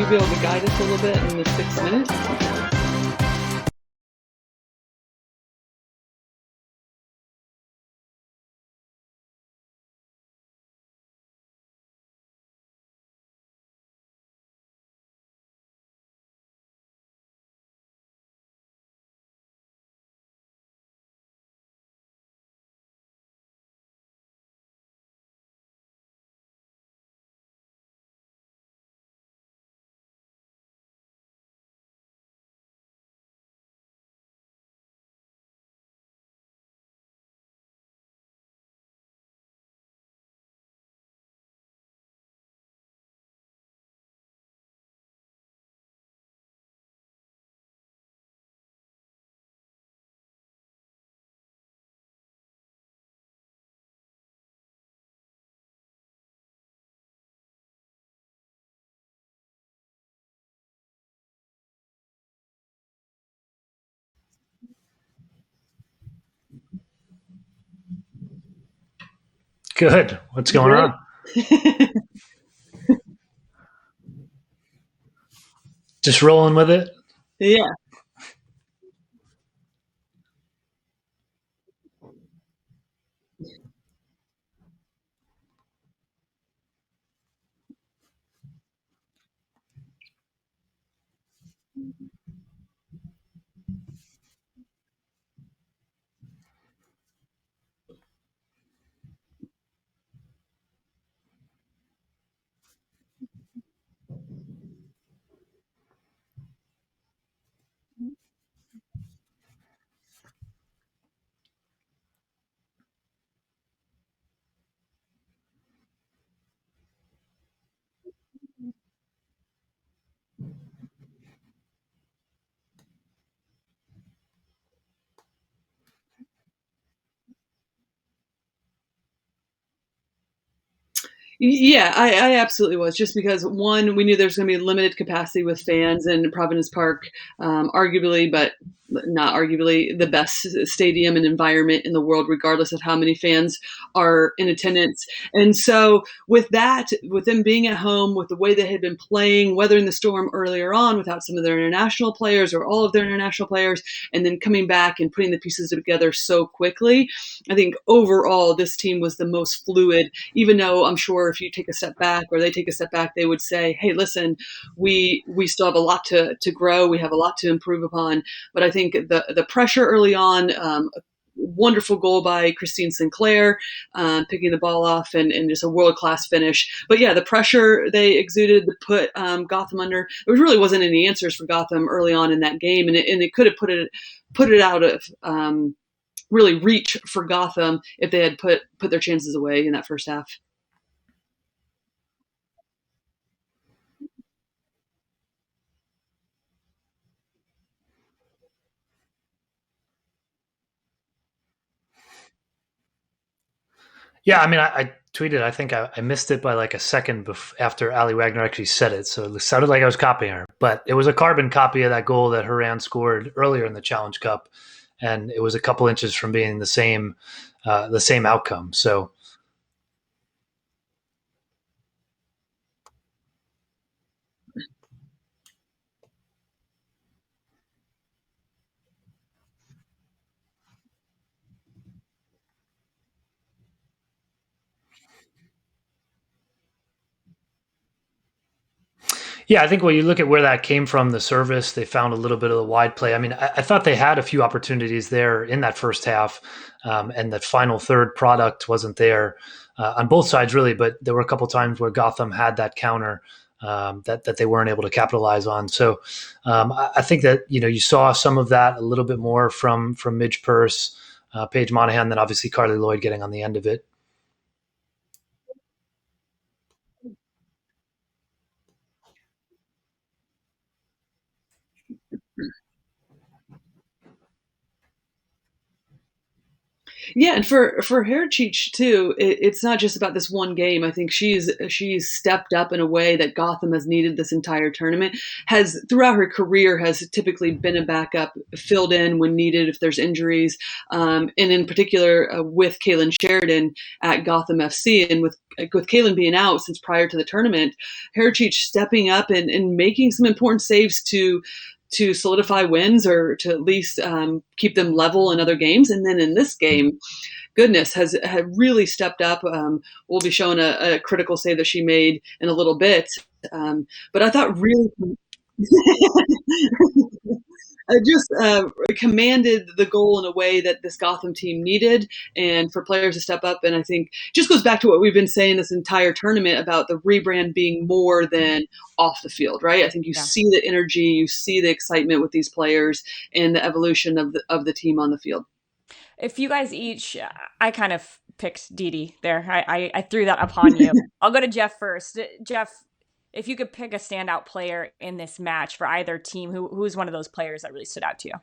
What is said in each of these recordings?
you be able to guide us a little bit in the 6 minutes? Good. What's going Great. on? Just rolling with it. Yeah. Yeah, I absolutely was. Just because one, we knew there was going to be limited capacity with fans in Providence Park, arguably, but not arguably, the best stadium and environment in the world, regardless of how many fans are in attendance. And so, with that, with them being at home, with the way they had been playing, weathering the storm earlier on without some of their international players or all of their international players, and then coming back and putting the pieces together so quickly, I think overall this team was the most fluid, even though I'm sure if you take a step back or they take a step back, they would say, hey, listen, we still have a lot to grow. We have a lot to improve upon. But I think the pressure early on, wonderful goal by Christine Sinclair, picking the ball off and just a world class finish. But yeah, the pressure they exuded to put Gotham under. There really wasn't any answers for Gotham early on in that game, and it could have put it out of really reach for Gotham if they had put their chances away in that first half. Yeah, I mean, I tweeted. I think I missed it by like a second after Ali Wagner actually said it, so it sounded like I was copying her. But it was a carbon copy of that goal that Haran scored earlier in the Challenge Cup, and it was a couple inches from being the same outcome. So yeah, I think when you look at where that came from, the service, they found a little bit of the wide play. I mean, I thought they had a few opportunities there in that first half, and that final third product wasn't there on both sides, really. But there were a couple times where Gotham had that counter that they weren't able to capitalize on. So I think that you saw some of that a little bit more from Midge Purse, Paige Monahan, then obviously Carly Lloyd getting on the end of it. Yeah, and for Herachich too, it's not just about this one game. I think she's stepped up in a way that Gotham has needed this entire tournament. Has throughout her career has typically been a backup, filled in when needed if there's injuries, and in particular with Kaylin Sheridan at Gotham FC, and with Kaylin being out since prior to the tournament, Herachich stepping up and making some important saves to solidify wins or to at least keep them level in other games. And then in this game, goodness, has really stepped up. We'll be showing a critical save that she made in a little bit. But I thought really just commanded the goal in a way that this Gotham team needed, and for players to step up. And I think just goes back to what we've been saying this entire tournament about the rebrand being more than off the field, right? I think you see the energy, you see the excitement with these players, and the evolution of the team on the field. If you guys each, I kind of picked Didi there. I threw that upon you. I'll go to Jeff first. Jeff, if you could pick a standout player in this match for either team, who's one of those players that really stood out to you?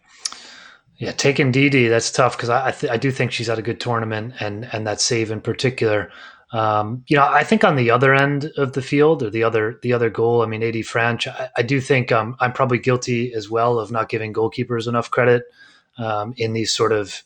Yeah, taking Didi, that's tough because I do think she's had a good tournament, and that save in particular. I think on the other end of the field, or the other goal, I mean, AD French, I do think I'm probably guilty as well of not giving goalkeepers enough credit in these sort of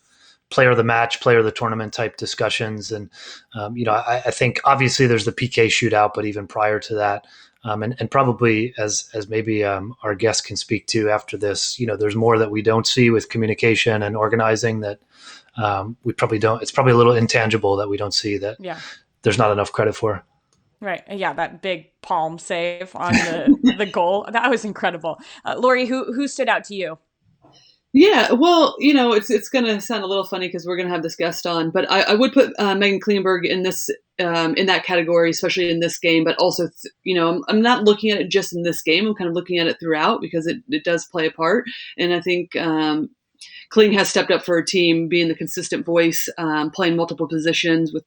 player of the match, player of the tournament type discussions. And, I think obviously there's the PK shootout, but even prior to that, and probably as maybe our guest can speak to after this, there's more that we don't see with communication and organizing that we probably don't. It's probably a little intangible that we don't see that there's not enough credit for. Right. Yeah, that big palm save on the goal. That was incredible. Lori, who stood out to you? Yeah, well, it's going to sound a little funny because we're going to have this guest on, but I would put Meghan Klingenberg in this in that category, especially in this game. But also, I'm not looking at it just in this game. I'm kind of looking at it throughout because it does play a part. And I think Kling has stepped up for her team, being the consistent voice, playing multiple positions with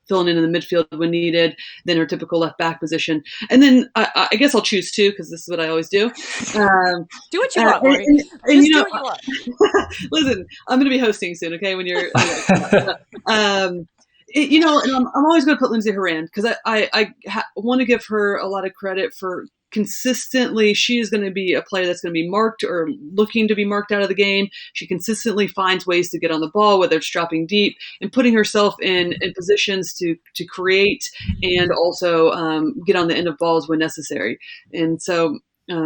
filling in the midfield when needed, then her typical left back position. And then I guess I'll choose two because this is what I always do. Do what you want, Lori. And, Just do what you want. Listen, I'm going to be hosting soon, okay? When you're, and I'm always going to put Lindsey Horan because I want to give her a lot of credit for consistently. She is going to be a player that's going to be marked or looking to be marked out of the game. She consistently finds ways to get on the ball, whether it's dropping deep and putting herself in positions to create and also get on the end of balls when necessary. And so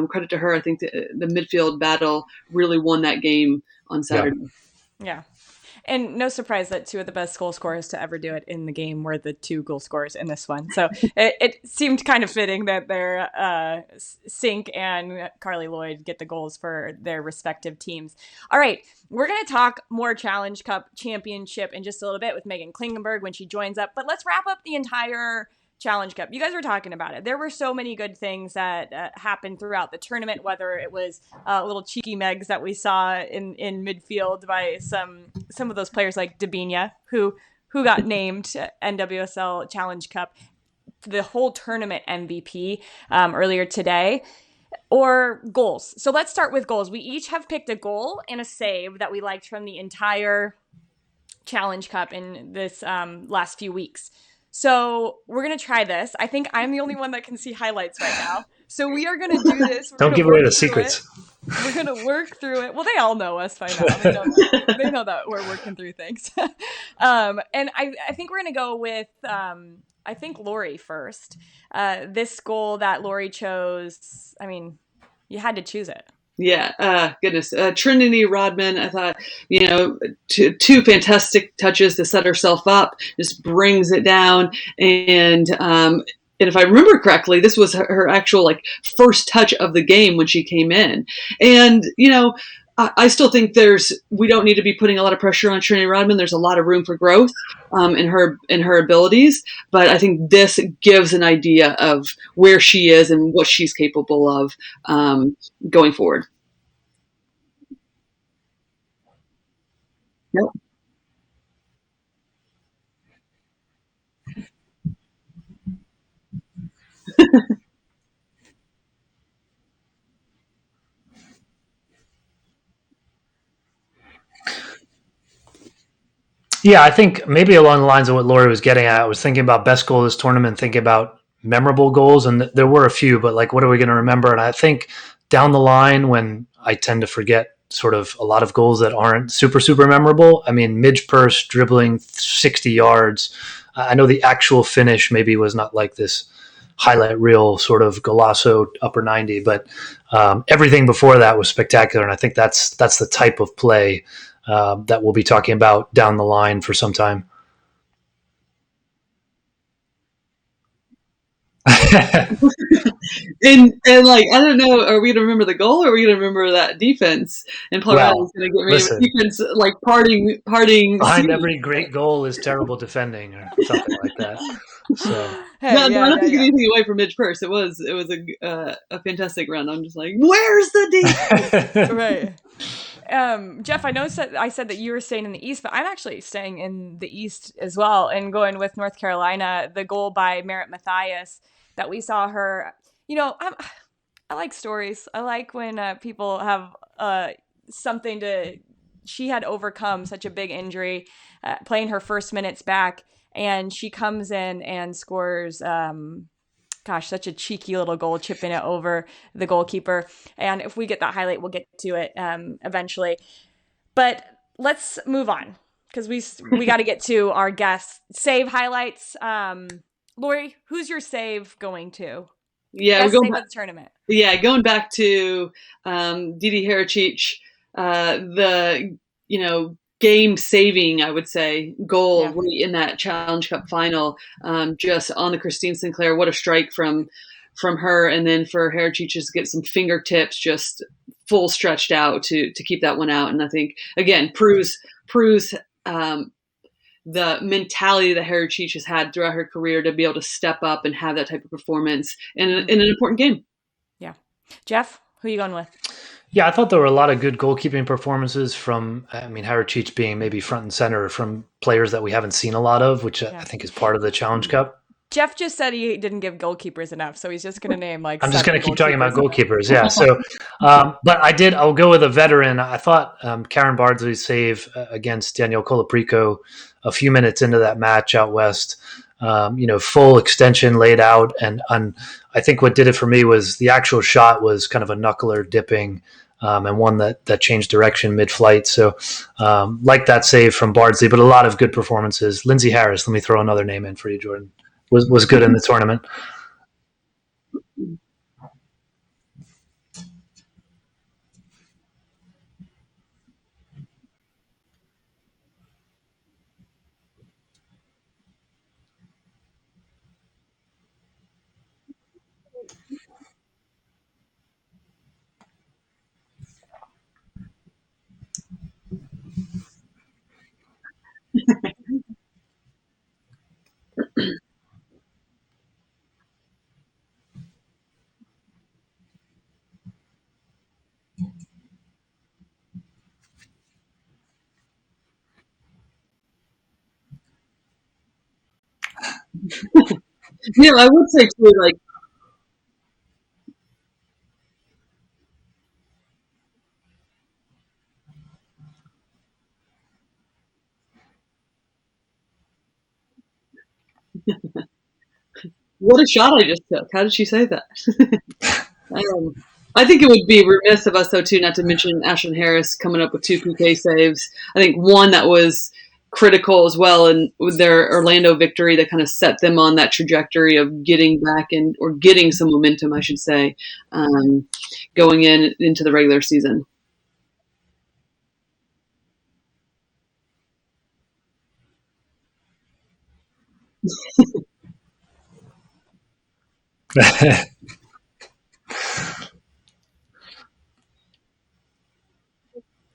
credit to her. I think the midfield battle really won that game on Saturday. Yeah. And no surprise that two of the best goal scorers to ever do it in the game were the two goal scorers in this one. So it seemed kind of fitting that their Sink and Carly Lloyd get the goals for their respective teams. All right, we're going to talk more Challenge Cup championship in just a little bit with Meghan Klingenberg when she joins up. But let's wrap up the entire Challenge Cup. You guys were talking about it. There were so many good things that happened throughout the tournament, whether it was little cheeky Megs that we saw in midfield by some of those players like Dabinia, who got named NWSL Challenge Cup, the whole tournament MVP earlier today, or goals. So let's start with goals. We each have picked a goal and a save that we liked from the entire Challenge Cup in this last few weeks. So we're going to try this. I think I'm the only one that can see highlights right now. So we are going to do this. Don't give away the secrets. We're going to work through it. Well, they all know us by now. They know that we're working through things. And I think we're going to go with, I think, Lori first. This goal that Lori chose, I mean, you had to choose it. Yeah, goodness. Trinity Rodman, I thought, two fantastic touches to set herself up, just brings it down. And if I remember correctly, this was her actual first touch of the game when she came in. And, I still think we don't need to be putting a lot of pressure on Trinity Rodman. There's a lot of room for growth in her abilities, but I think this gives an idea of where she is and what she's capable of going forward. Yep. Yeah, I think maybe along the lines of what Lori was getting at. I was thinking about best goal of this tournament, thinking about memorable goals, and there were a few, but like, what are we going to remember? And I think down the line, when I tend to forget sort of a lot of goals that aren't super memorable. I mean, Midge Purse dribbling 60 yards. I know the actual finish maybe was not like this highlight reel sort of golazo upper 90, but everything before that was spectacular, and I think that's the type of play that we'll be talking about down the line for some time. And like, I don't know, are we gonna remember the goal, or are we gonna remember that defense? And Colorado is Well, gonna get rid of listen, defense like parting behind seas. every great goal is terrible defending or something like that. So Hey, No, yeah, I don't yeah, take yeah. anything away from Midge Purse. It was a fantastic run. I'm just like, where's the defense? Right. Jeff, I know I said that you were staying in the East, but I'm actually staying in the East as well and going with North Carolina. The goal by Merritt Mathias that we saw her. I like stories. I like when people have something to. She had overcome such a big injury, playing her first minutes back, and she comes in and scores. Gosh, such a cheeky little goal, chipping it over the goalkeeper. And if we get that highlight, we'll get to it eventually. But let's move on because we got to get to our guest save highlights. Lori, who's your save going to? Yeah, Best save of the tournament. Yeah, going back to Didi Hericic, the game saving, I would say, goal in that Challenge Cup final, just on the Christine Sinclair. What a strike from her, and then for Hericic to get some fingertips just full stretched out to keep that one out. And I think again proves the mentality that Hericic has had throughout her career to be able to step up and have that type of performance in an important game. Yeah. Jeff, who are you going with? Yeah, I thought there were a lot of good goalkeeping performances from, Hericic being maybe front and center from players that we haven't seen a lot of, which I think is part of the Challenge Cup. Jeff just said he didn't give goalkeepers enough, so he's just going to name like. I'm just going to keep talking about goalkeepers, yeah. So, but I'll go with a veteran. I thought Karen Bardsley's save against Danielle Colaprico a few minutes into that match out west, full extension laid out. And I think what did it for me was the actual shot was kind of a knuckler dipping and one that changed direction mid-flight. So like that save from Bardsley, but a lot of good performances. Lindsey Harris, let me throw another name in for you, Jordan, was good in the tournament. Yeah, I would say too, like, what a shot I just took. How did she say that? I think it would be remiss of us, though, too, not to mention Ashlyn Harris coming up with 2 PK saves. I think one that was critical as well, and with their Orlando victory that kind of set them on that trajectory of getting back or getting some momentum, I should say, going into the regular season.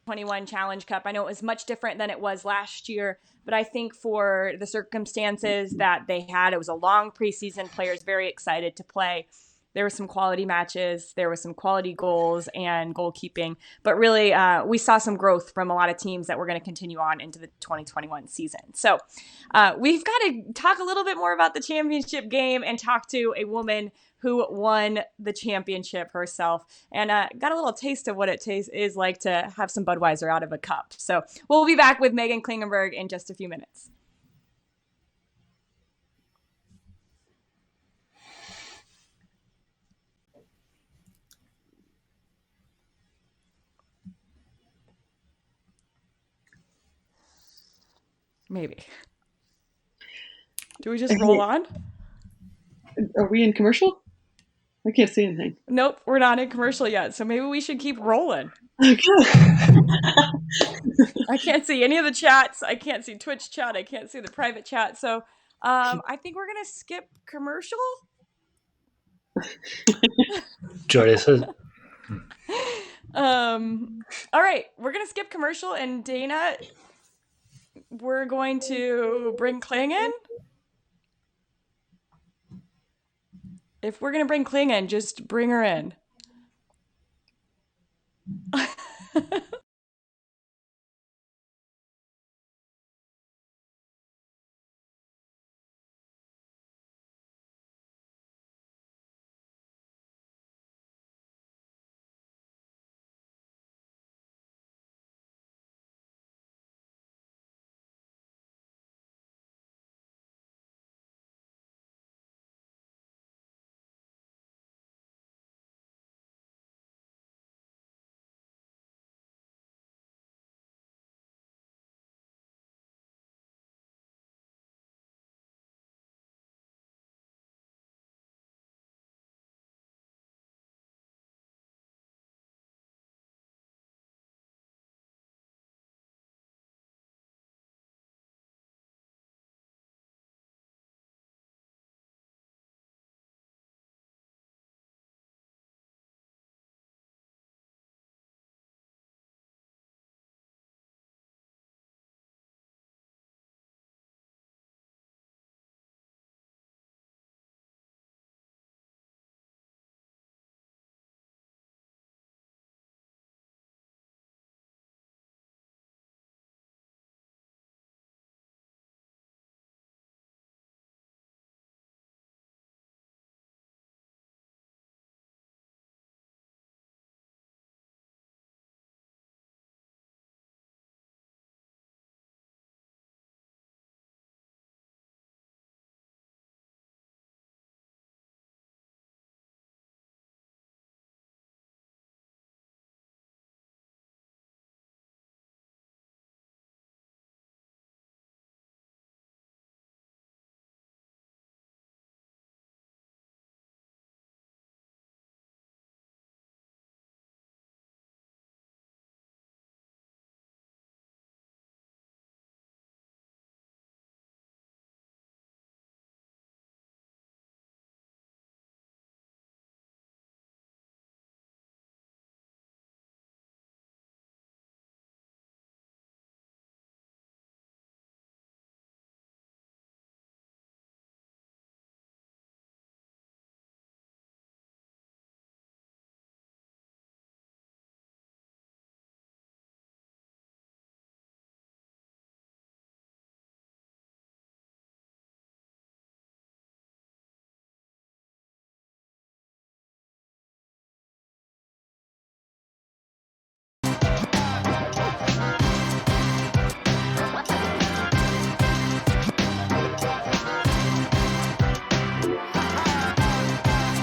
'21 Challenge Cup. I know it was much different than it was last year, but I think for the circumstances that they had, it was a long preseason, players very excited to play. There were some quality matches, there were some quality goals and goalkeeping, but really we saw some growth from a lot of teams that were going to continue on into the 2021 season. So we've got to talk a little bit more about the championship game and talk to a woman who won the championship herself, and got a little taste of what it is like to have some Budweiser out of a cup. So we'll be back with Meghan Klingenberg in just a few minutes. Maybe. Do we just roll on? Are we in commercial? I can't see anything. Nope, we're not in commercial yet, so maybe we should keep rolling. Okay. I can't see any of the chats. I can't see Twitch chat. I can't see the private chat. So I think we're going to skip commercial. Jordy says. All right, we're going to skip commercial, and Dana, we're going to bring Kling in. If we're going to bring Kling in, just bring her in.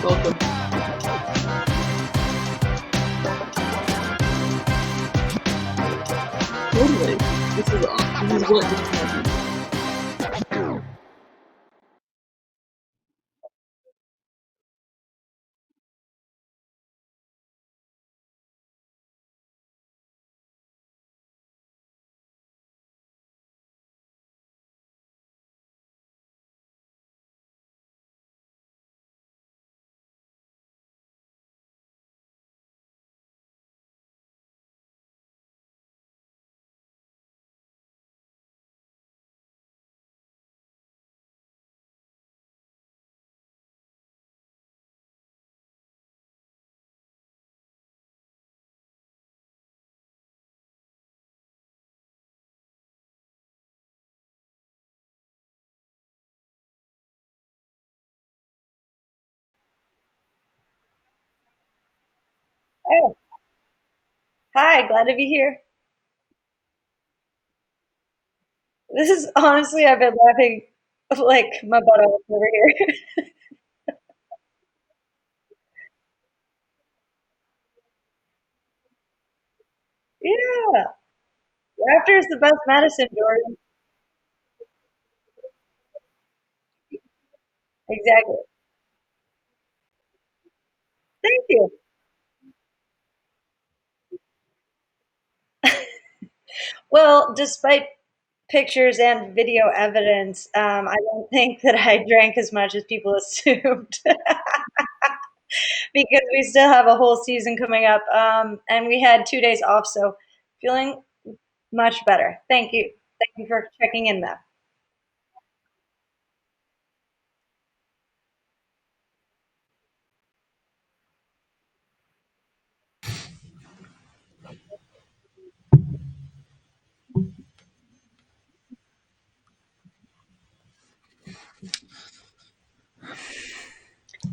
Welcome. Totally. This is awesome. This is what just happened. Hi, glad to be here. This is honestly, I've been laughing like my butt off over here. Yeah, laughter is the best medicine, Jordan. Exactly. Thank you. Well, despite pictures and video evidence, I don't think that I drank as much as people assumed because we still have a whole season coming up, and we had 2 days off, so feeling much better. Thank you. Thank you for checking in, though.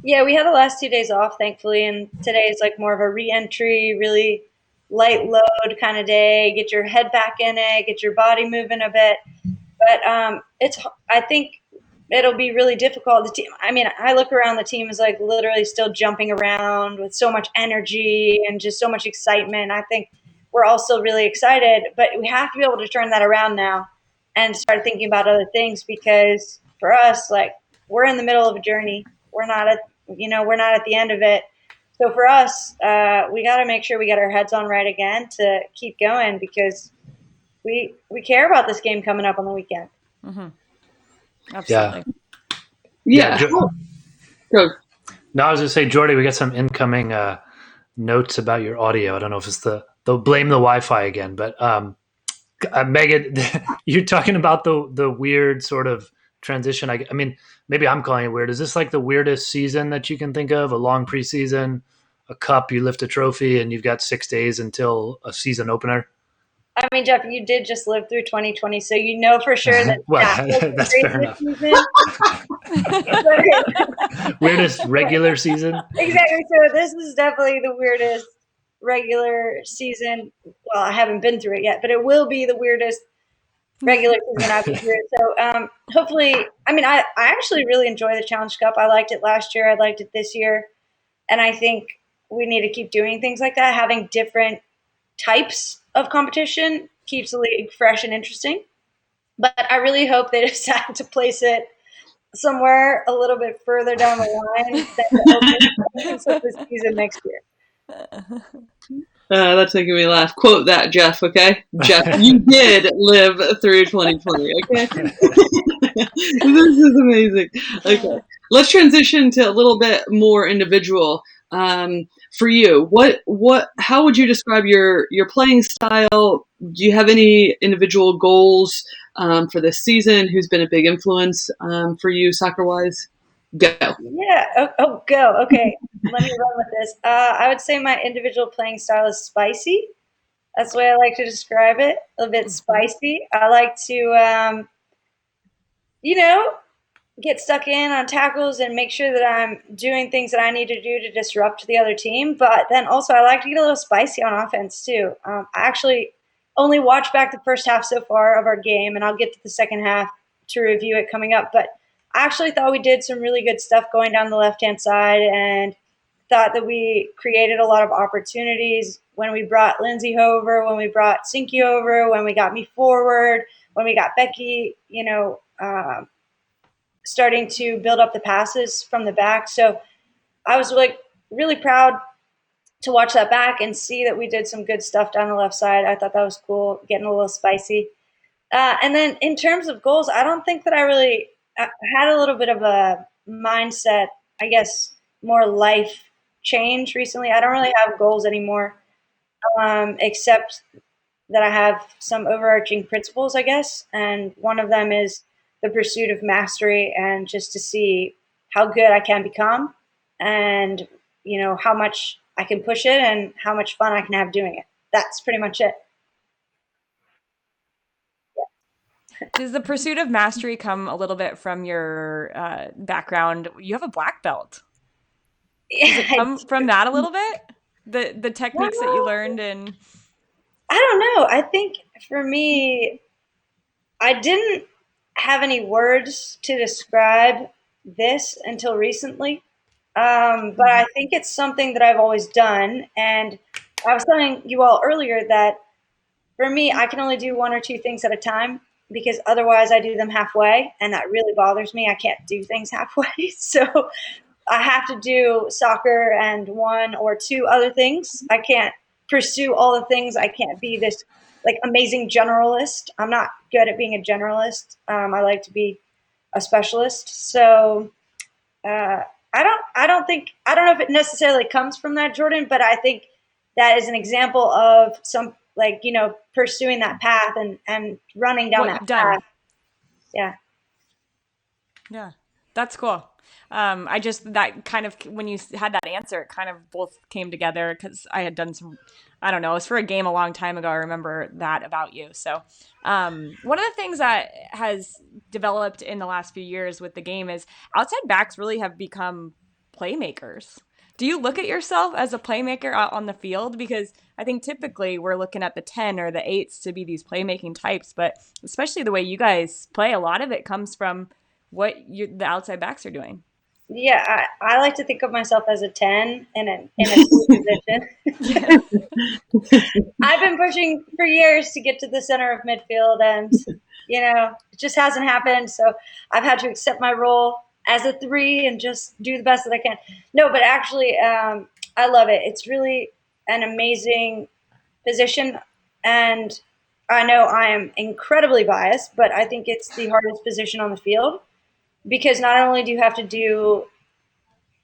Yeah, we had the last 2 days off, thankfully, and today is like more of a re-entry, really light load kind of day. Get your head back in it, get your body moving a bit. But I think it'll be really difficult. The team, I mean, I look around, the team is like literally still jumping around with so much energy and just so much excitement. I think we're all still really excited, but we have to be able to turn that around now and start thinking about other things because for us, like we're in the middle of a journey. We're not at, we're not at the end of it. So for us, we got to make sure we get our heads on right again to keep going because we care about this game coming up on the weekend. Mm-hmm. Yeah. Absolutely. Yeah. Yeah. Go. No, I was going to say, Jordy, we got some incoming notes about your audio. I don't know if it's they'll blame the Wi-Fi again, but Megan, you're talking about the weird sort of transition. I mean, maybe I'm calling it weird. Is this like the weirdest season that you can think of? A long preseason, a cup, you lift a trophy, and you've got 6 days until a season opener. I mean, Jeff, you did just live through 2020, so you know for sure that Well, that was the that's fair craziest enough. season. Weirdest regular season. Exactly. So this is definitely the weirdest regular season. Well, I haven't been through it yet, but it will be the weirdest regular season I've been through. So hopefully, I mean, I actually really enjoy the Challenge Cup. I liked it last year. I liked it this year, and I think we need to keep doing things like that. Having different types of competition keeps the league fresh and interesting. But I really hope they decide to place it somewhere a little bit further down the line than the opens up the season next year. That's making me laugh. Quote that, Jeff, okay? Jeff, you did live through 2020, okay? This is amazing. Okay. Let's transition to a little bit more individual. For you, how would you describe your playing style? Do you have any individual goals for this season? Who's been a big influence for you soccer wise? Go. Yeah. Go. Okay. Let me run with this. I would say my individual playing style is spicy. That's the way I like to describe it. A little bit spicy. I like to, you know, get stuck in on tackles and make sure that I'm doing things that I need to do to disrupt the other team. But then also, I like to get a little spicy on offense too. I actually only watched back the first half so far of our game, and I'll get to the second half to review it coming up. But I actually thought we did some really good stuff going down the left hand side, and thought that we created a lot of opportunities when we brought Lindsey over, when we brought Sinky over, when we got me forward, when we got Becky, starting to build up the passes from the back. So I was like really proud to watch that back and see that we did some good stuff down the left side. I thought that was cool, getting a little spicy. And then in terms of goals, I don't think that I had a little bit of a mindset, I guess, more life change recently. I don't really have goals anymore, except that I have some overarching principles, I guess. And one of them is the pursuit of mastery and just to see how good I can become and, how much I can push it and how much fun I can have doing it. That's pretty much it. Does the pursuit of mastery come a little bit from your background? You have a black belt. Does it Yeah, come from that a little bit? The techniques that you well, learned in. don't know. I think for me, I didn't have any words to describe this until recently. But I think it's something that I've always done. And I was telling you all earlier that for me, I can only do one or two things at a time because otherwise I do them halfway. And that really bothers me. I can't do things halfway. So I have to do soccer and one or two other things. I can't pursue all the things. I can't be this like amazing generalist. I'm not good at being a generalist. I like to be a specialist. So I don't know if it necessarily comes from that, Jordan, but I think that is an example of some like, pursuing that path and running down What that you've done. path. Yeah. Yeah, that's cool. I just, that kind of, when you had that answer, it kind of both came together because I had done some, I don't know, it was for a game a long time ago. I remember that about you. So one of the things that has developed in the last few years with the game is outside backs really have become playmakers. Do you look at yourself as a playmaker out on the field? Because I think typically we're looking at the 10 or the 8s to be these playmaking types, but especially the way you guys play, a lot of it comes from what the outside backs are doing. Yeah, I like to think of myself as a 10 in a position. I've been pushing for years to get to the center of midfield, and it just hasn't happened. So I've had to accept my role as a 3 and just do the best that I can. No, but actually, I love it. It's really an amazing position, and I know I am incredibly biased, but I think it's the hardest position on the field because not only do you have to do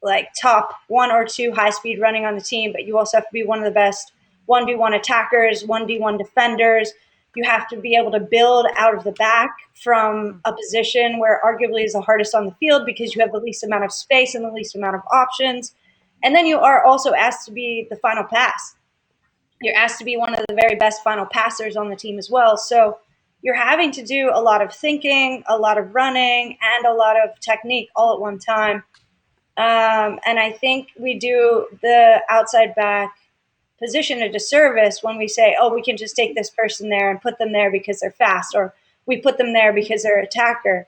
like top 1 or 2 high speed running on the team, but you also have to be one of the best 1v1 attackers, 1v1 defenders. You have to be able to build out of the back from a position where arguably is the hardest on the field because you have the least amount of space and the least amount of options. And then you are also asked to be the final pass. You're asked to be one of the very best final passers on the team as well. So you're having to do a lot of thinking, a lot of running, and a lot of technique all at one time. And I think we do the outside back position a disservice when we say, oh, we can just take this person there and put them there because they're fast, or we put them there because they're an attacker.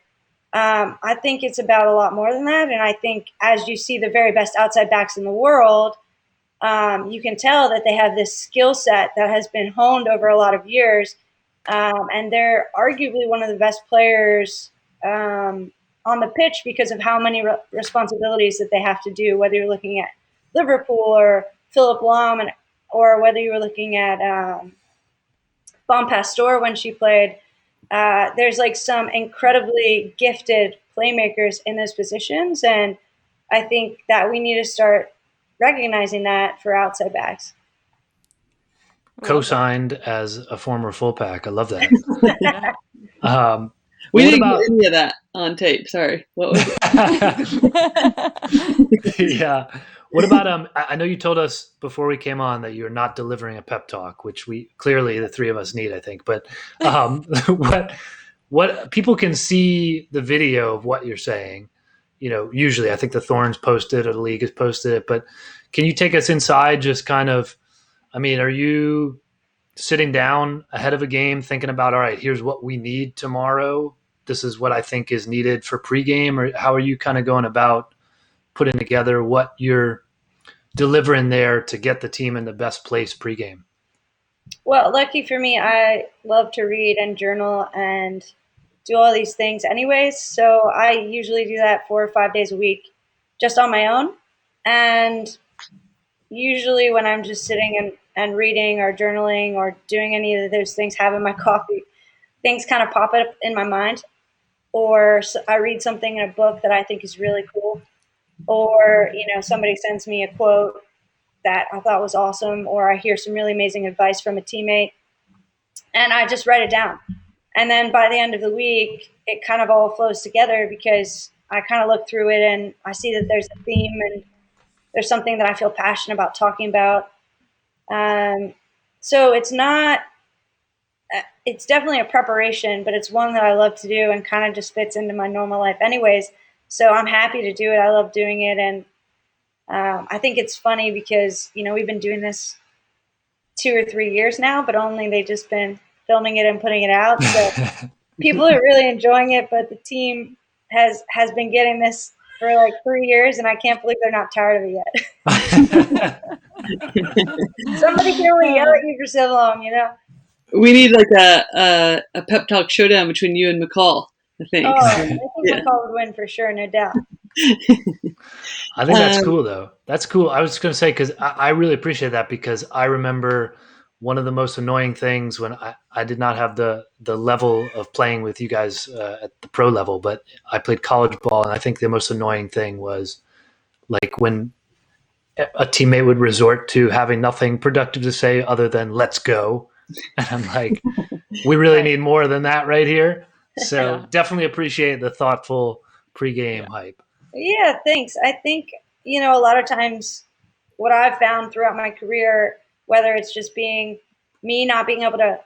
I think it's about a lot more than that. And I think as you see the very best outside backs in the world, you can tell that they have this skill set that has been honed over a lot of years. And they're arguably one of the best players on the pitch because of how many responsibilities that they have to do, whether you're looking at Liverpool or Philip Lahm, or whether you were looking at Bon Pastor when she played. There's like some incredibly gifted playmakers in those positions, and I think that we need to start recognizing that for outside backs. Co-signed as a former fullback. I love that. We didn't get any of that on tape. Sorry. What was it? Yeah. What about I know you told us before we came on that you're not delivering a pep talk, which we clearly the 3 of us need, I think. But what people can see the video of what you're saying. Usually I think the Thorns posted or the league has posted it, but can you take us inside? Just kind of, are you sitting down ahead of a game thinking about, all right, here's what we need tomorrow. This is what I think is needed for pregame, or how are you kind of going about putting together what you're delivering there to get the team in the best place pregame? Well, lucky for me, I love to read and journal and do all these things anyways. So I usually do that 4 or 5 days a week just on my own. And usually when I'm just sitting and reading or journaling or doing any of those things, having my coffee, things kind of pop up in my mind. Or I read something in a book that I think is really cool. Or, somebody sends me a quote that I thought was awesome, or I hear some really amazing advice from a teammate, and I just write it down. And then by the end of the week, it kind of all flows together because I kind of look through it and I see that there's a theme and there's something that I feel passionate about talking about. So it's definitely a preparation, but it's one that I love to do and kind of just fits into my normal life anyways. So I'm happy to do it. I love doing it. And I think it's funny because, we've been doing this 2 or 3 years now, but only they've just been filming it and putting it out. So people are really enjoying it, but the team has been getting this for like 3 years, and I can't believe they're not tired of it yet. Somebody can only yell at you for so long, you know? We need like a pep talk showdown between you and McCall, I think. Oh, I think McCall would win for sure, no doubt. I think that's cool, though. That's cool. I was just going to say, because I really appreciate that, because I remember one of the most annoying things when I did not have the level of playing with you guys at the pro level, but I played college ball, and I think the most annoying thing was like when a teammate would resort to having nothing productive to say other than "let's go," and I'm like, we really need more than that right here. So definitely appreciate the thoughtful pregame hype. Yeah, thanks. I think, a lot of times what I've found throughout my career, whether it's just being me not being able to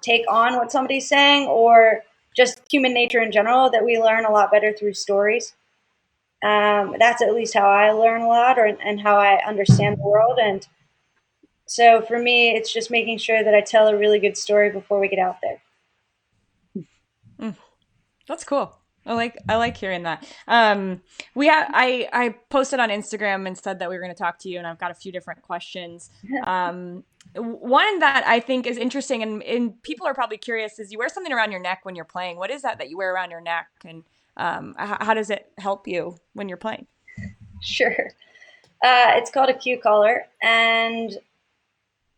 take on what somebody's saying or just human nature in general, that we learn a lot better through stories. That's at least how I learn a lot, and how I understand the world. And so for me, it's just making sure that I tell a really good story before we get out there. That's cool. I like hearing that. I posted on Instagram and said that we were going to talk to you, and I've got a few different questions. One that I think is interesting, and people are probably curious, is you wear something around your neck when you're playing. What is that you wear around your neck, and how does it help you when you're playing? Sure. It's called a Q collar, and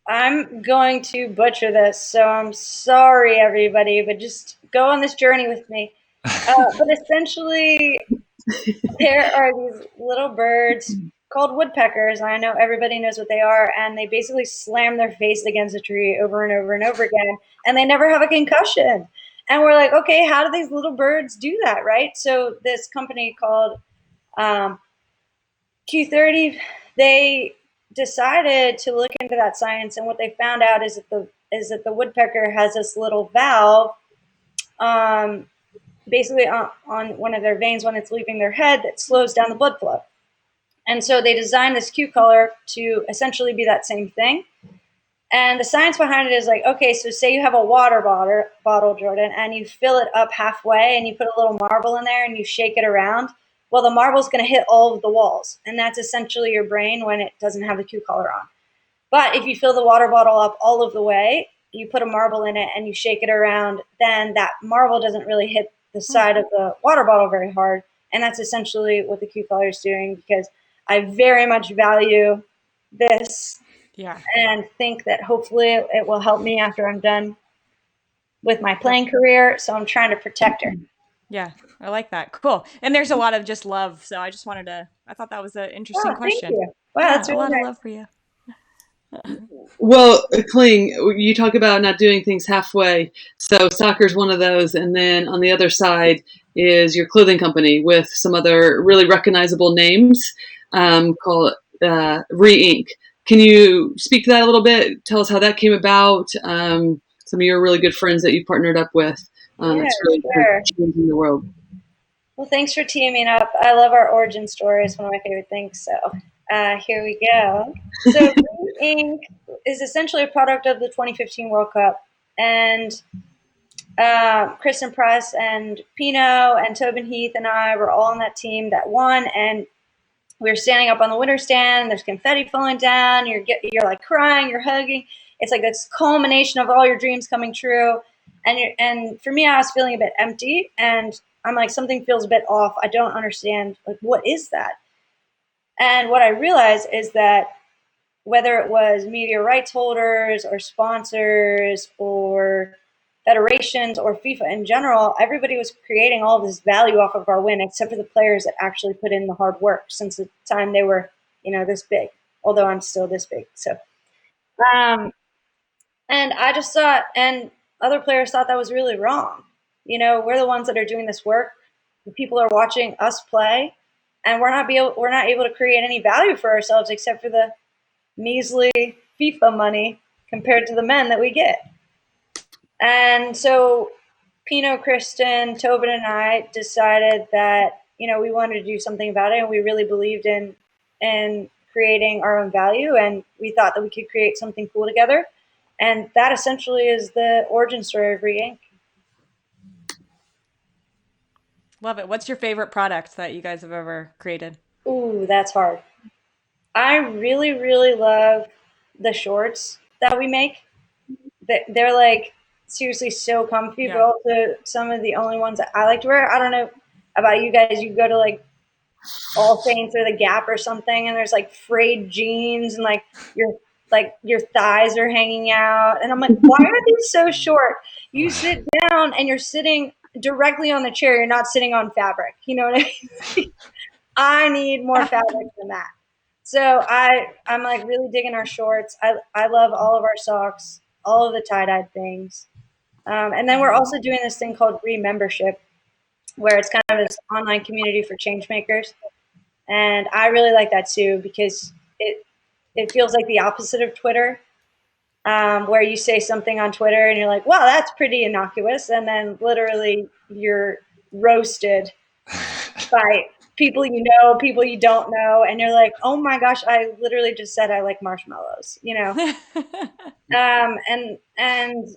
I'm going to butcher this, so I'm sorry, everybody, but just go on this journey with me. But essentially, there are these little birds called woodpeckers. I know everybody knows what they are, and they basically slam their face against a tree over and over and over again, and they never have a concussion. And we're like, okay, how do these little birds do that, right? So this company called Q30, they decided to look into that science, and what they found out is that the woodpecker has this little valve, basically on one of their veins when it's leaving their head, that slows down the blood flow. And so they designed this Q collar to essentially be that same thing. And the science behind it is like, okay, so say you have a water bottle, Jordan, and you fill it up halfway, and you put a little marble in there and you shake it around. Well, the marble's going to hit all of the walls, and that's essentially your brain when it doesn't have the Q collar on. But if you fill the water bottle up all of the way, you put a marble in it and you shake it around, then that marble doesn't really hit the side of the water bottle very hard. And that's essentially what the Q collar is doing, because I very much value this. Yeah. And think that hopefully it will help me after I'm done with my playing career. So I'm trying to protect her. Yeah, I like that. Cool. And there's a lot of just love. So I just wanted to, I thought that was an interesting question. Thank you. Wow, yeah, that's really a lot nice. of love for you. Well, Kling, you talk about not doing things halfway. So soccer's one of those. And then on the other side is your clothing company with some other really recognizable names called Re-Ink. Can you speak to that a little bit? Tell us how that came about. Some of your really good friends that you partnered up with. That's really changing the world. Well, thanks for teaming up. I love our origin story. It's one of my favorite things. So here we go. So Ink is essentially a product of the 2015 World Cup. And Kristen Press and Pino and Tobin Heath and I were all on that team that won. And we were standing up on the winter stand, and there's confetti falling down. You're like crying, you're hugging. It's like this culmination of all your dreams coming true. And for me, I was feeling a bit empty, and I'm like, something feels a bit off. I don't understand, like, what is that? And what I realized is that whether it was media rights holders or sponsors or federations or FIFA in general, everybody was creating all of this value off of our win, except for the players that actually put in the hard work since the time they were, this big, although I'm still this big. So, and I just thought, and other players thought that was really wrong. We're the ones that are doing this work. The people are watching us play, and we're not able to create any value for ourselves except for the measly FIFA money compared to the men that we get. And so Pino, Kristen, Tobin, and I decided that, we wanted to do something about it, and we really believed in creating our own value, and we thought that we could create something cool together. And that essentially is the origin story of Re-Ink. Love it. What's your favorite product that you guys have ever created? Ooh, that's hard. I really, really love the shorts that we make. They're like seriously so comfy, but also some of the only ones that I like to wear. I don't know about you guys. You go to like All Saints or the Gap or something, and there's like frayed jeans and your thighs are hanging out, and I'm like, why are these so short? You sit down and you're sitting directly on the chair. You're not sitting on fabric. You know what I mean? I need more fabric than that. So I'm like really digging our shorts. I love all of our socks, all of the tie-dyed things. And then we're also doing this thing called Re-Membership, where it's kind of this online community for change makers. And I really like that too, because it feels like the opposite of Twitter, where you say something on Twitter and you're like, wow, that's pretty innocuous. And then literally you're roasted by people you know, people you don't know, and you're like, oh my gosh, I literally just said I like marshmallows, you know. And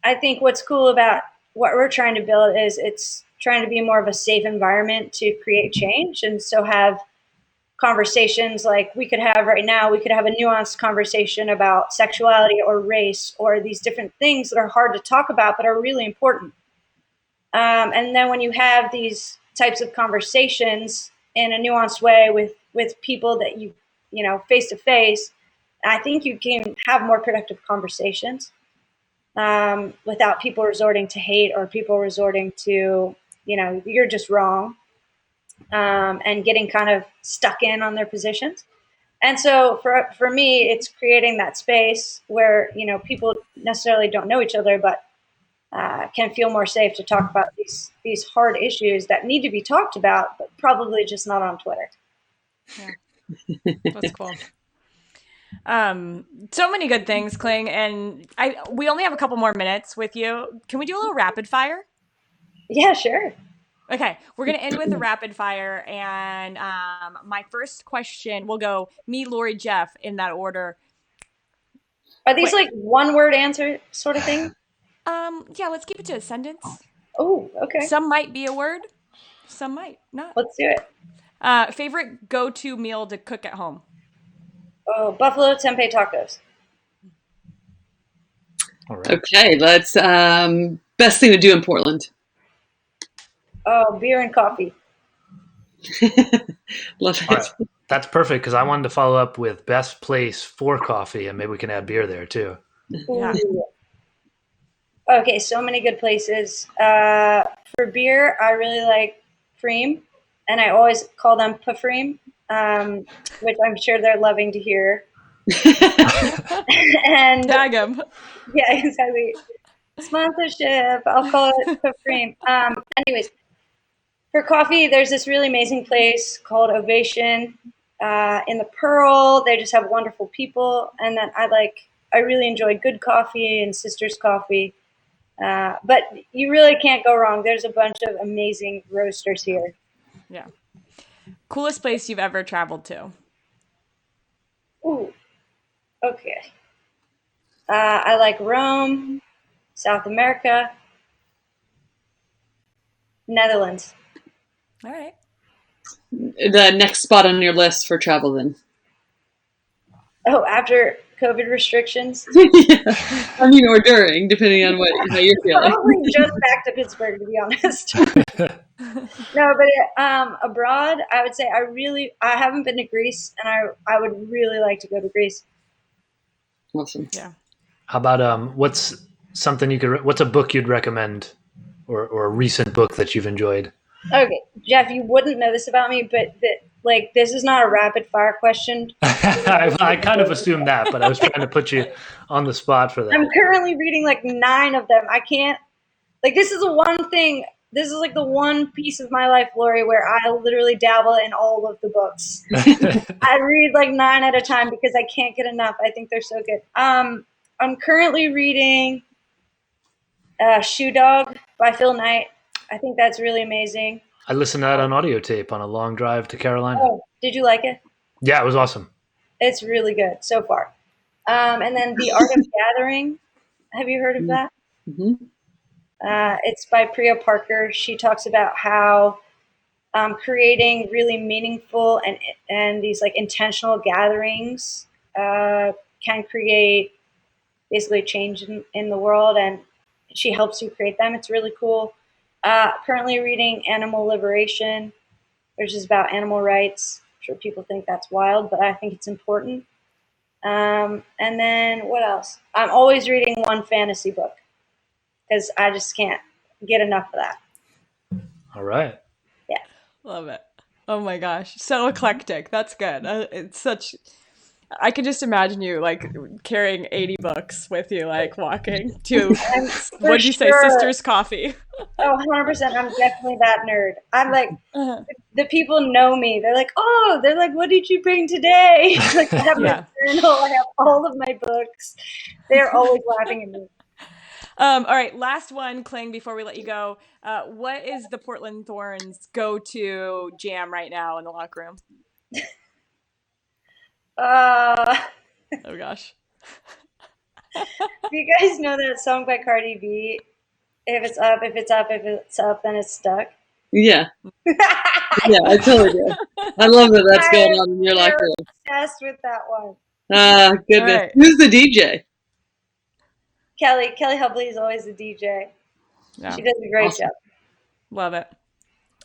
I think what's cool about what we're trying to build is it's trying to be more of a safe environment to create change, and so have conversations like we could have right now. We could have a nuanced conversation about sexuality or race or these different things that are hard to talk about but are really important. And then when you have these types of conversations in a nuanced way with people that you know face to face, I think you can have more productive conversations without people resorting to hate or people resorting to, you know, you're just wrong, and getting kind of stuck in on their positions. And so for me, it's creating that space where, you know, people necessarily don't know each other, but can feel more safe to talk about these hard issues that need to be talked about, but probably just not on Twitter. Yeah, that's cool. So many good things, Kling, and we only have a couple more minutes with you. Can we do a little rapid fire? Yeah, sure. Okay, we're gonna end with a rapid fire, and my first question will go me, Lori, Jeff in that order. Are these like one word answer sort of thing? Yeah, let's keep it to a sentence. Oh, okay. Some might be a word, some might not. Let's do it. Favorite go-to meal to cook at home? Oh, buffalo tempeh tacos. All right. Okay, let's best thing to do in Portland. Oh, beer and coffee. Love it. All right. That's perfect, because I wanted to follow up with best place for coffee, and maybe we can add beer there too. Yeah. Okay, so many good places. For beer, I really like Freem, and I always call them Pafreem, which I'm sure they're loving to hear. And Tag them. yeah, exactly. Sponsorship. I'll call it Pafreem. Anyways, for coffee, there's this really amazing place called Ovation in the Pearl. They just have wonderful people, and then I really enjoy Good Coffee and Sisters Coffee. But you really can't go wrong. There's a bunch of amazing roasters here. Yeah. Coolest place you've ever traveled to? Ooh, okay. I like Rome, South America, Netherlands. All right. The next spot on your list for travel then. Oh, after COVID restrictions? Yeah. I mean, or during, depending on how you're feeling. Probably just back to Pittsburgh, to be honest. No, but abroad, I would say I haven't been to Greece, and I would really like to go to Greece. Awesome. Yeah. How about what's a book you'd recommend, or a recent book that you've enjoyed? Okay, Jeff, you wouldn't know this about me, but this is not a rapid fire question. I kind of assumed that, but I was trying to put you on the spot for that. I'm currently reading like 9 of them. I can't, this is the one thing, this is like the one piece of my life, Lori, where I literally dabble in all of the books. I read like 9 at a time because I can't get enough. I think they're so good. I'm currently reading Shoe Dog by Phil Knight. I think that's really amazing. I listened to that on audio tape on a long drive to Carolina. Oh, did you like it? Yeah, it was awesome. It's really good so far. And then The Art of Gathering. Have you heard of that? Mm-hmm. It's by Priya Parker. She talks about how creating really meaningful and these like intentional gatherings can create basically change in the world, and she helps you create them. It's really cool. Currently reading Animal Liberation, which is about animal rights. I'm sure people think that's wild, but I think it's important. And then what else? I'm always reading one fantasy book because I just can't get enough of that. All right. Yeah. Love it. Oh my gosh, so eclectic. That's good. It's such. I can just imagine you like carrying 80 books with you, like walking to I'm for what'd you say, sure. Sisters Coffee. Oh, 100%. I'm definitely that nerd. I'm like, Uh, the people know me. They're like, oh, they're like, what did you bring today? Like, I have my yeah. journal. I have all of my books. They're always laughing at me. All right, last one, Kling, before we let you go. What is the Portland Thorns go-to jam right now in the locker room? Uh, Oh gosh. do you guys know that song by Cardi B? If it's up, if it's up, if it's up, then it's stuck. Yeah, I yeah, I totally do. I love that that's going am on in your locker room. obsessed with that one. Ah, All goodness. right. Who's the DJ? Kelly Hubley is always the DJ. Yeah. She does a great Awesome. job. Love it.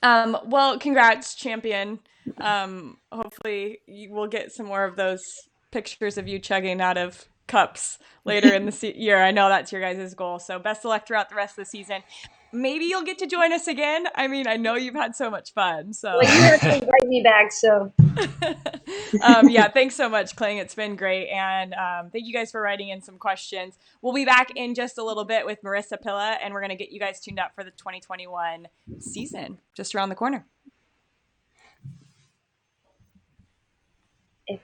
Well, congrats, champion. Hopefully you will get some more of those pictures of you chugging out of cups later in the year. I know that's your guys' goal. So best of luck throughout the rest of the season. Maybe you'll get to join us again. I mean, I know you've had so much fun. So Well, you have to invite me back, so. yeah, thanks so much, Kling. It's been great. And thank you guys for writing in some questions. We'll be back in just a little bit with Marisa Pilla, and we're going to get you guys tuned up for the 2021 season just around the corner. If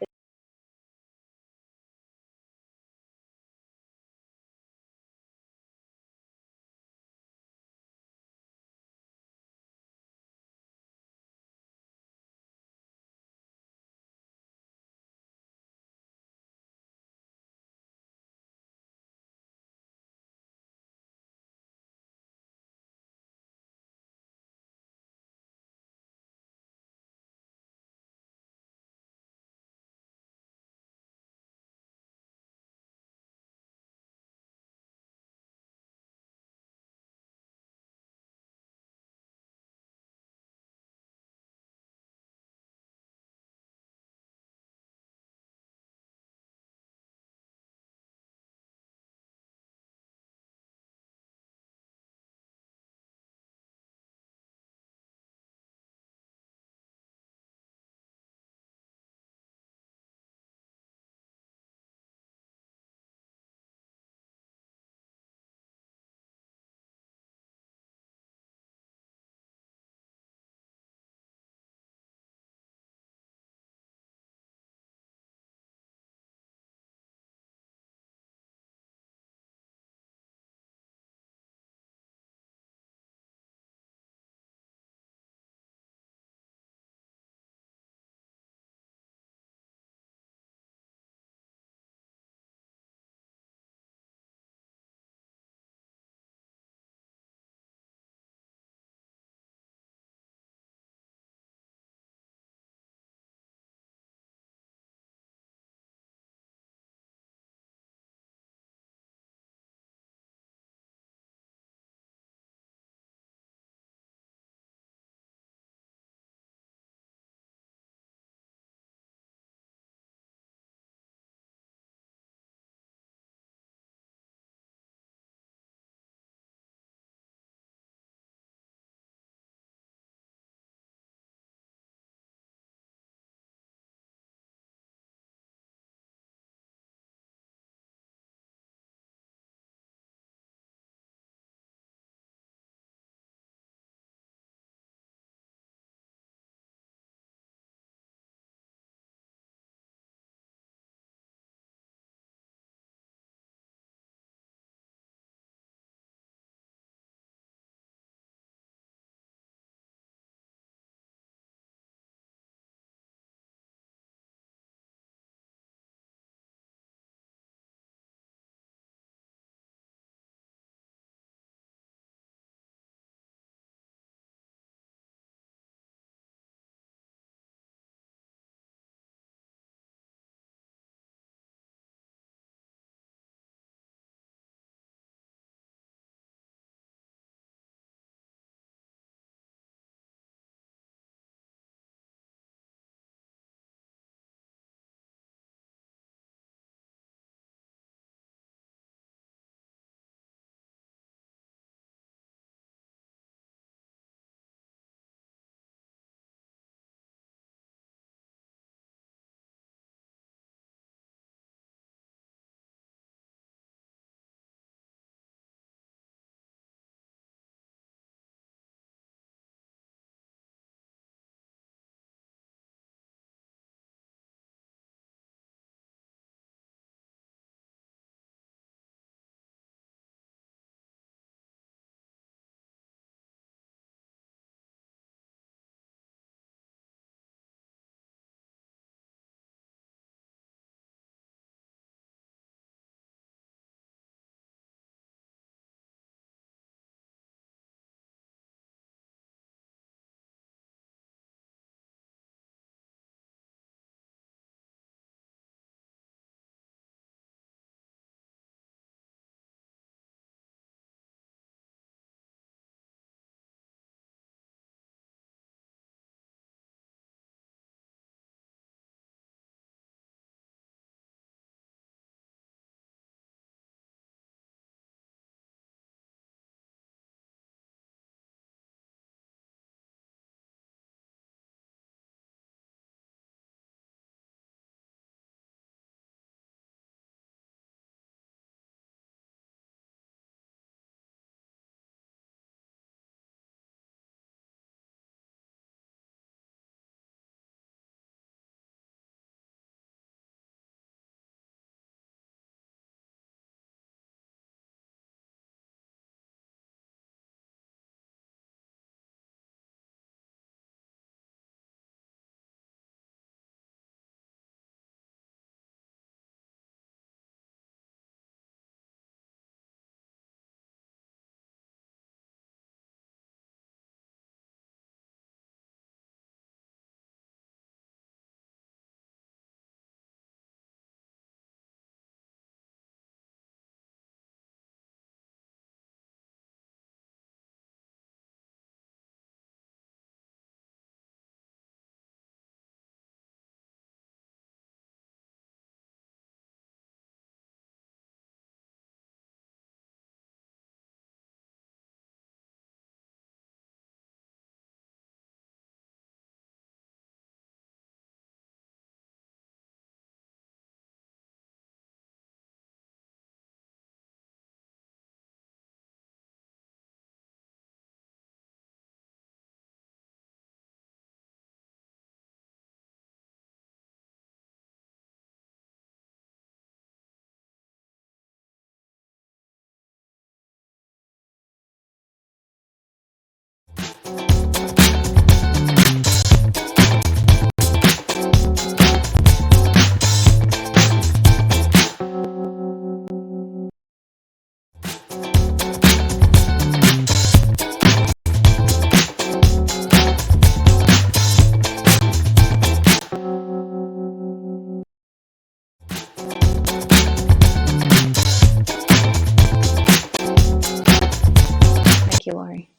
Thank you, Lori.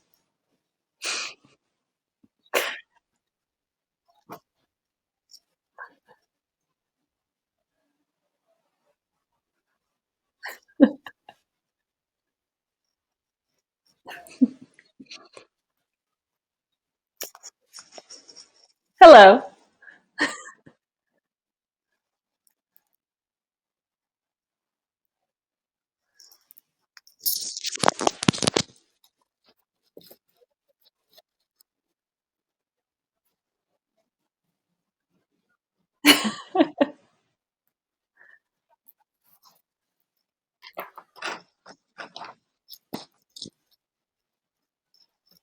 Hello.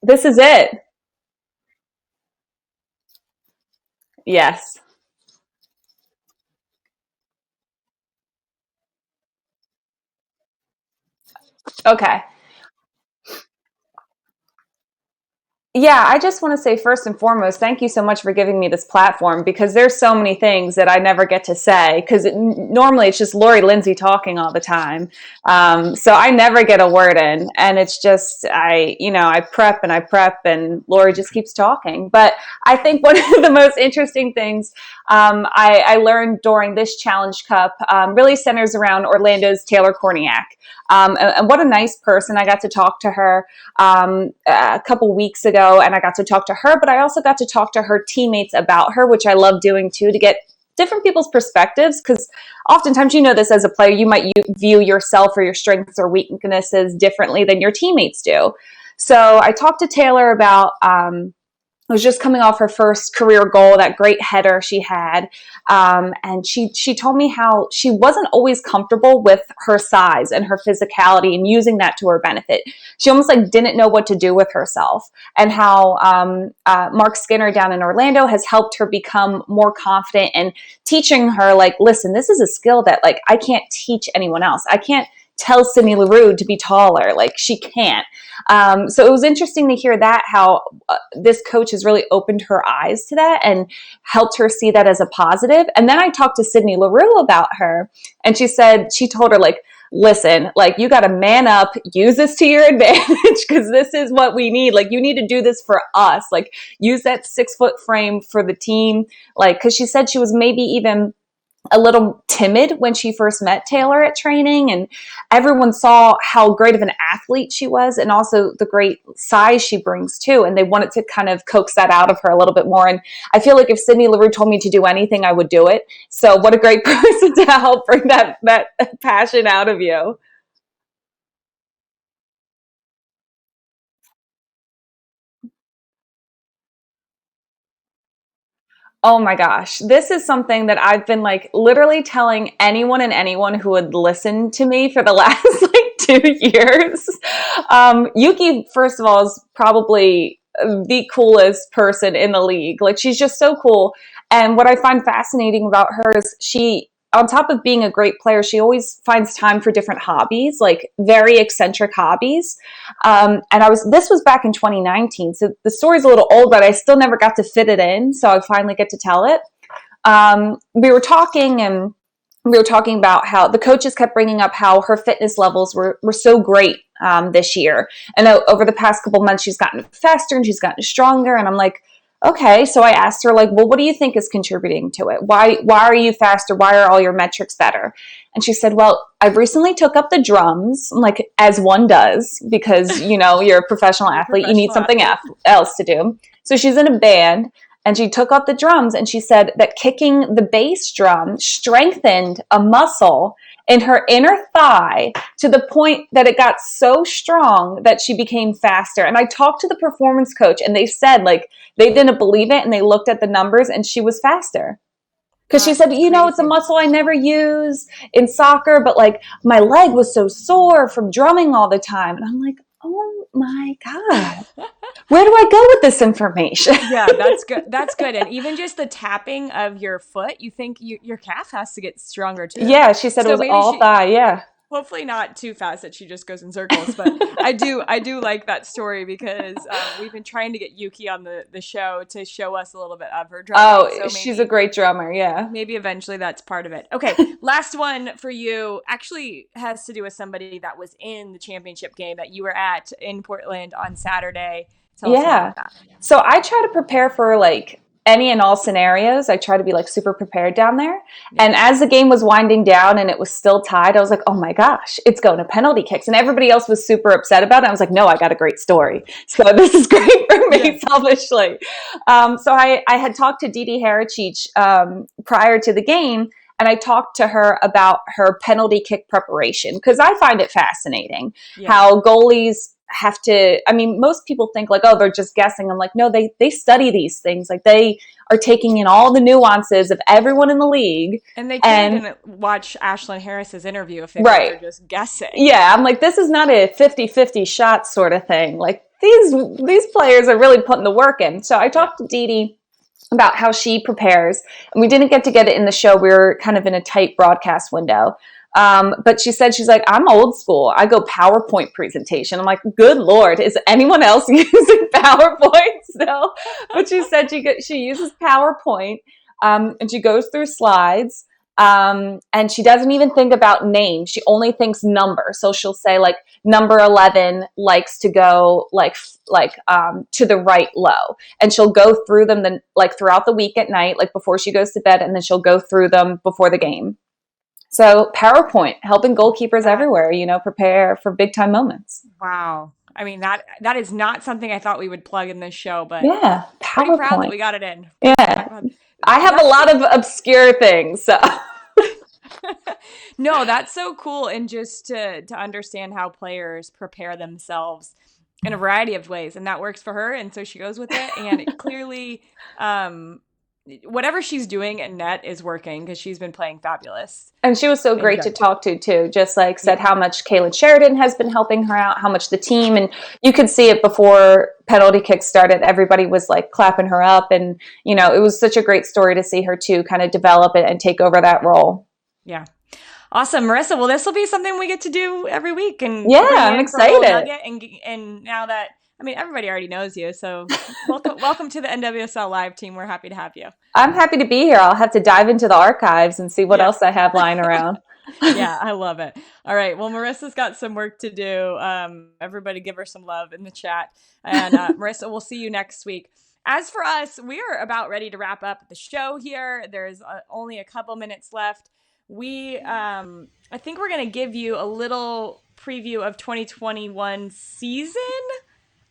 This is it. Yes. Okay. Yeah, I just want to say first and foremost, thank you so much for giving me this platform because there's so many things that I never get to say because normally it's just Lori Lindsey talking all the time. So I never get a word in and it's just, I prep and Lori just keeps talking. But I think one of the most interesting things I learned during this Challenge Cup really centers around Orlando's Taylor Korniak. And what a nice person. I got to talk to her a couple weeks ago and I got to talk to her, but I also got to talk to her teammates about her, which I love doing too, to get different people's perspectives. Because oftentimes, this as a player, you might view yourself or your strengths or weaknesses differently than your teammates do. So I talked to Taylor about, was just coming off her first career goal, that great header she had. And she told me how she wasn't always comfortable with her size and her physicality and using that to her benefit. She almost didn't know what to do with herself, and how Mark Skinner down in Orlando has helped her become more confident and teaching her listen, this is a skill that I can't teach anyone else. I can't tell Sydney Leroux to be taller. She can't. So it was interesting to hear that, how this coach has really opened her eyes to that and helped her see that as a positive. And then I talked to Sydney Leroux about her, and she told her, listen, you got to man up, use this to your advantage because this is what we need. You need to do this for us. Use that 6-foot frame for the team. Because she said she was maybe even a little timid when she first met Taylor at training, and everyone saw how great of an athlete she was and also the great size she brings too. And they wanted to kind of coax that out of her a little bit more. And I feel like if Sydney Leroux told me to do anything, I would do it. So what a great person to help bring that passion out of you. Oh my gosh. This is something that I've been literally telling anyone who would listen to me for the last 2 years. Yuki, first of all, is probably the coolest person in the league. She's just so cool. And what I find fascinating about her is on top of being a great player, she always finds time for different hobbies, very eccentric hobbies. And this was back in 2019. So the story's a little old, but I still never got to fit it in. So I finally get to tell it. We were talking about how the coaches kept bringing up how her fitness levels were so great this year. And over the past couple months, she's gotten faster and she's gotten stronger. And I'm like, okay. So I asked her, well, what do you think is contributing to it? Why are you faster? Why are all your metrics better? And she said, well, I've recently took up the drums, as one does, because, you're a professional athlete. You need something else to do. So she's in a band. And she took up the drums, and she said that kicking the bass drum strengthened a muscle in her inner thigh to the point that it got so strong that she became faster. And I talked to the performance coach, and they said they didn't believe it, and they looked at the numbers, and she was faster. Because she said, it's a muscle I never use in soccer, but my leg was so sore from drumming all the time. And I'm like, oh my God. Where do I go with this information? Yeah, that's good. That's good. And even just the tapping of your foot, you think your calf has to get stronger too. Yeah, she said it was all thigh. Yeah. hopefully not too fast that she just goes in circles, but I do like that story because we've been trying to get Yuki on the show to show us a little bit of her drumming. Oh, she's a great drummer. Yeah. Maybe eventually that's part of it. Okay. Last one for you actually has to do with somebody that was in the championship game that you were at in Portland on Saturday. Tell us about that. So I try to prepare for like any and all scenarios. I try to be like super prepared down there. Yeah. And as the game was winding down and it was still tied, I was like, oh my gosh, it's going to penalty kicks. And everybody else was super upset about it. I was like, no, I got a great story. So this is great for me, selfishly. So I had talked to Didi Harachich prior to the game, and I talked to her about her penalty kick preparation because I find it fascinating how goalies have to, I mean, most people think like, oh, they're just guessing. I'm like, no, they study these things. Like they are taking in all the nuances of everyone in the league. And they can't watch Ashlyn Harris's interview if they're just guessing. Yeah. I'm like, this is not a 50-50 shot sort of thing. Like these players are really putting the work in. So I talked to Didi about how she prepares, and we didn't get it in the show. We were kind of in a tight broadcast window. But she said, she's like, I'm old school. I go PowerPoint presentation. I'm like, good Lord, is anyone else using PowerPoint still? But she said she uses PowerPoint, and she goes through slides, and she doesn't even think about names. She only thinks number. So she'll say like number 11 likes to go like to the right low, and she'll go through them then like throughout the week at night, like before she goes to bed, and then she'll go through them before the game. So PowerPoint, helping goalkeepers everywhere, prepare for big time moments. Wow. I mean, that is not something I thought we would plug in this show, but yeah, PowerPoint. Pretty proud that we got it in. Yeah. I have a lot of obscure things. So. No, that's so cool. And just to understand how players prepare themselves in a variety of ways. And that works for her. And so she goes with it. And it clearly, whatever she's doing at net is working because she's been playing fabulous. And she was so great to talk to too. Just like said how much Kaylin Sheridan has been helping her out, how much the team, and you could see it before penalty kicks started. Everybody was like clapping her up, and it was such a great story to see her too kind of develop it and take over that role. Yeah. Awesome, Marisa. Well, this will be something we get to do every week, and I'm excited. And now that everybody already knows you, so welcome to the NWSL Live team. We're happy to have you. I'm happy to be here. I'll have to dive into the archives and see what else I have lying around. Yeah, I love it. All right. Well, Marisa's got some work to do. Everybody give her some love in the chat. And Marisa, we'll see you next week. As for us, we are about ready to wrap up the show here. There's only a couple minutes left. I think we're going to give you a little preview of 2021 season.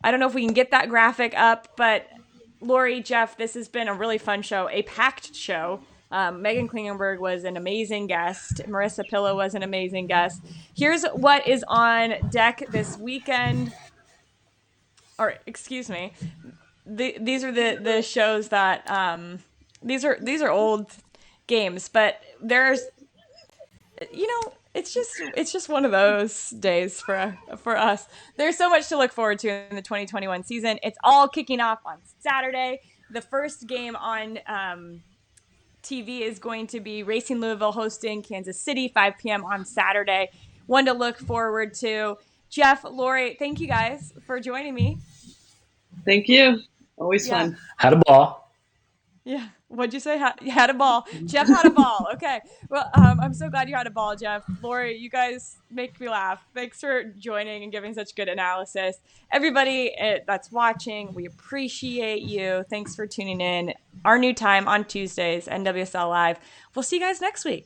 I don't know if we can get that graphic up, but Lori, Jeff, this has been a really fun show, a packed show. Meghan Klingenberg was an amazing guest. Marisa Pilla was an amazing guest. Here's what is on deck this weekend. Or, excuse me. These are the shows that these are old games, but there's it's just one of those days for us. There's so much to look forward to in the 2021 season. It's all kicking off on Saturday. The first game on TV is going to be Racing Louisville hosting Kansas City, 5 p.m. on Saturday. One to look forward to. Jeff, Lori, thank you guys for joining me. Thank you. Always fun. Had a ball. Yeah. What'd you say? You had a ball. Jeff had a ball. Okay. Well, I'm so glad you had a ball, Jeff. Lori, you guys make me laugh. Thanks for joining and giving such good analysis. Everybody that's watching, we appreciate you. Thanks for tuning in. Our new time on Tuesdays, NWSL Live. We'll see you guys next week.